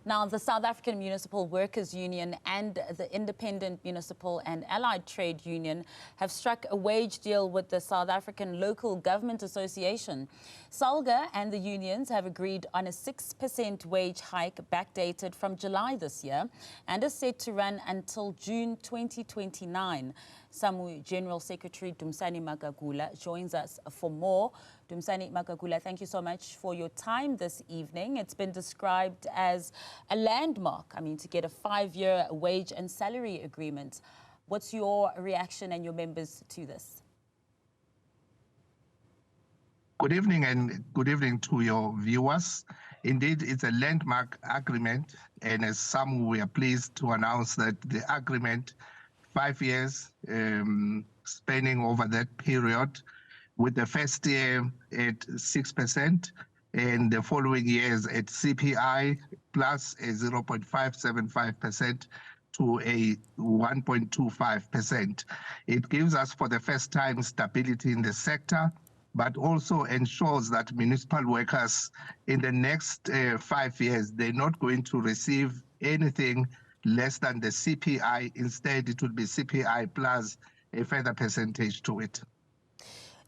Now, the South African Municipal Workers Union and the Independent Municipal and Allied Trade Union have struck a wage deal with the South African Local Government Association. Salga and the unions have agreed on a 6% wage hike backdated from July this year and is set to run until June 2029. Samwu General Secretary Dumisane Magagula joins us for more. Dumisane Magagula, thank you so much for your time this evening. It's been described as a landmark, to get a 5-year wage and salary agreement. What's your reaction and your members to this? Good evening and good evening to your viewers. Indeed, it's a landmark agreement, and as some we are pleased to announce that the agreement, 5 years, spanning over that period, with the first year at 6% and the following years at CPI plus a 0.575% to a 1.25%. It gives us for the first time stability in the sector, but also ensures that municipal workers in the next 5 years, they're not going to receive anything less than the CPI. Instead, it will be CPI plus a further percentage to it.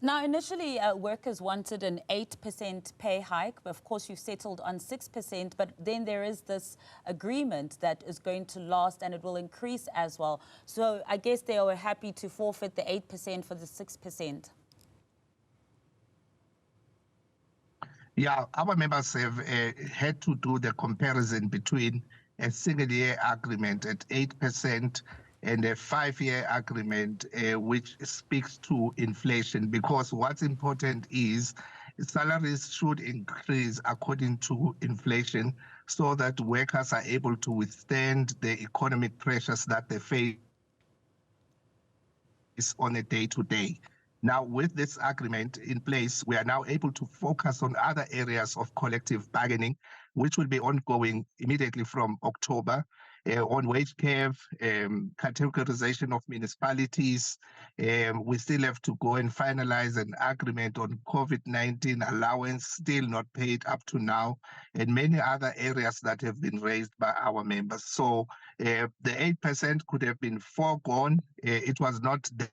Now, initially, workers wanted an 8% pay hike. Of course, you've settled on 6%, but then there is this agreement that is going to last and it will increase as well. So I guess they were happy to forfeit the 8% for the 6%. Yeah, our members have had to do the comparison between a single-year agreement at 8% and a 5-year agreement which speaks to inflation, because what's important is salaries should increase according to inflation so that workers are able to withstand the economic pressures that they face on a day-to-day. Now, with this agreement in place, we are now able to focus on other areas of collective bargaining, which will be ongoing immediately from October, on wage curve, categorization of municipalities. We still have to go and finalize an agreement on COVID-19 allowance, still not paid up to now, and many other areas that have been raised by our members. So the 8% could have been foregone. It was not the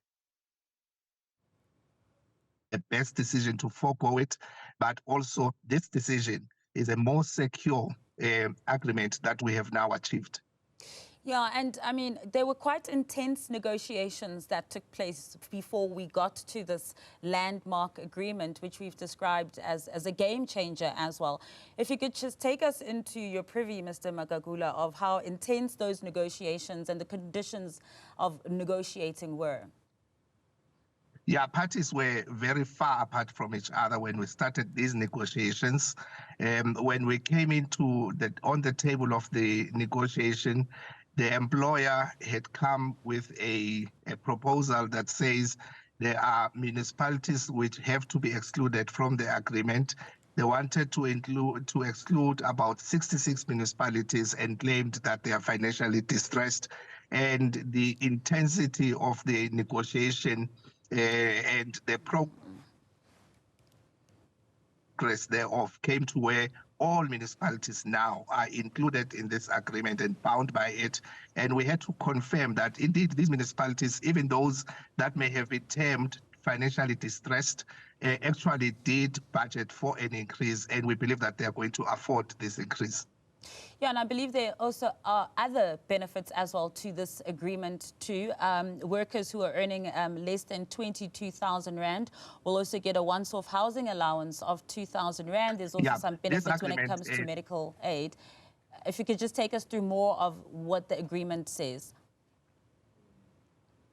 best decision to forego it, but also this decision is a more secure agreement that we have now achieved. Yeah, and there were quite intense negotiations that took place before we got to this landmark agreement, which we've described as a game changer as well. If you could just take us into your privy, Mr. Magagula, of how intense those negotiations and the conditions of negotiating were. Yeah, parties were very far apart from each other when we started these negotiations. When we came on the table of the negotiation, the employer had come with a proposal that says there are municipalities which have to be excluded from the agreement. They wanted to exclude about 66 municipalities and claimed that they are financially distressed. And the intensity of the negotiation and the progress thereof came to where all municipalities now are included in this agreement and bound by it. And we had to confirm that indeed these municipalities, even those that may have been termed financially distressed, actually did budget for an increase, and we believe that they are going to afford this increase. Yeah, and I believe there also are other benefits as well to this agreement too. Workers who are earning less than 22,000 Rand will also get a once-off housing allowance of 2,000 Rand. There's also some benefits when it comes to medical aid. If you could just take us through more of what the agreement says.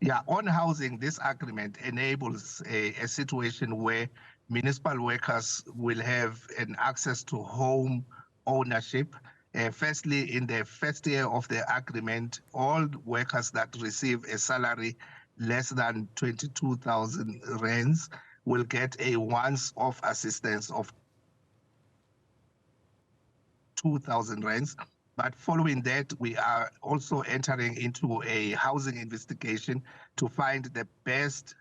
Yeah, on housing, this agreement enables a situation where municipal workers will have an access to home ownership. Firstly, in the first year of the agreement, all workers that receive a salary less than 22,000 rands will get a once-off assistance of 2,000 rands. But following that, we are also entering into a housing investigation to find the best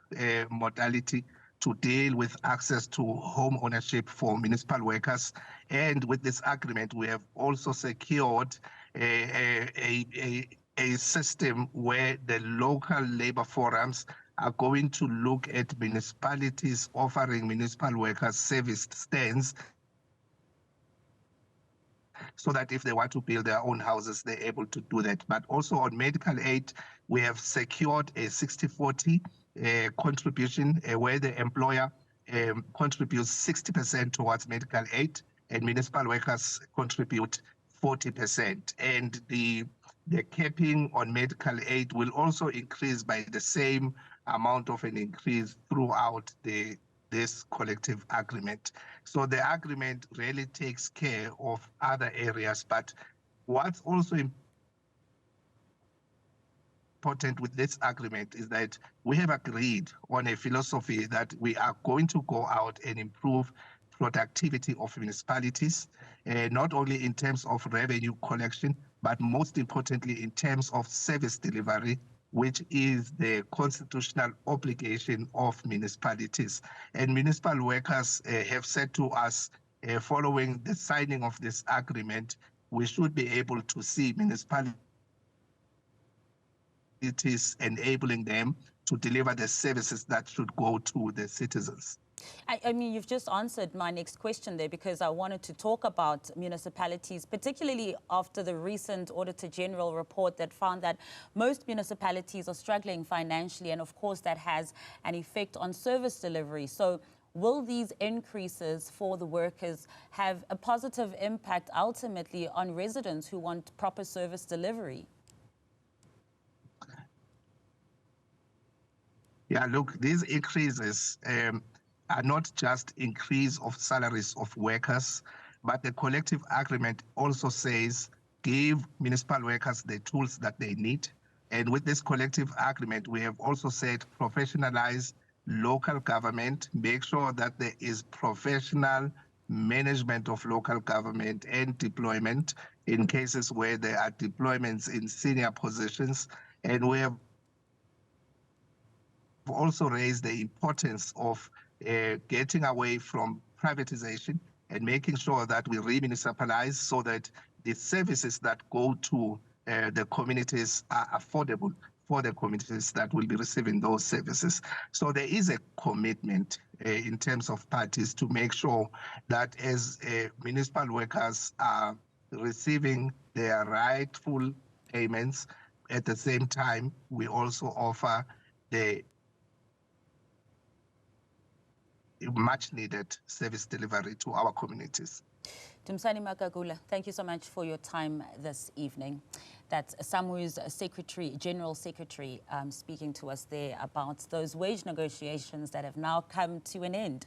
modality to deal with access to home ownership for municipal workers. And with this agreement, we have also secured a system where the local labor forums are going to look at municipalities offering municipal workers service stands, so that if they want to build their own houses, they're able to do that. But also on medical aid, we have secured a 60-40 contribution where the employer contributes 60% towards medical aid and municipal workers contribute 40%. And the capping on medical aid will also increase by the same amount of an increase throughout this collective agreement. So the agreement really takes care of other areas, but what's also important with this agreement is that we have agreed on a philosophy that we are going to go out and improve productivity of municipalities, not only in terms of revenue collection, but most importantly in terms of service delivery, which is the constitutional obligation of municipalities. And municipal workers have said to us, following the signing of this agreement, we should be able to see municipalities enabling them to deliver the services that should go to the citizens. I mean, you've just answered my next question there, because I wanted to talk about municipalities, particularly after the recent Auditor General report that found that most municipalities are struggling financially, and of course that has an effect on service delivery. So will these increases for the workers have a positive impact ultimately on residents who want proper service delivery? Yeah, look, these increases are not just increase of salaries of workers, but the collective agreement also says give municipal workers the tools that they need. And with this collective agreement, we have also said professionalize local government, make sure that there is professional management of local government and deployment in cases where there are deployments in senior positions. And we have also raised the importance of getting away from privatization and making sure that we remunicipalize so that the services that go to the communities are affordable for the communities that will be receiving those services. So there is a commitment in terms of parties to make sure that as municipal workers are receiving their rightful payments, at the same time, we also offer the much needed service delivery to our communities. Dumisane Magagula, thank you so much for your time this evening. That's Samwu's General Secretary, speaking to us there about those wage negotiations that have now come to an end.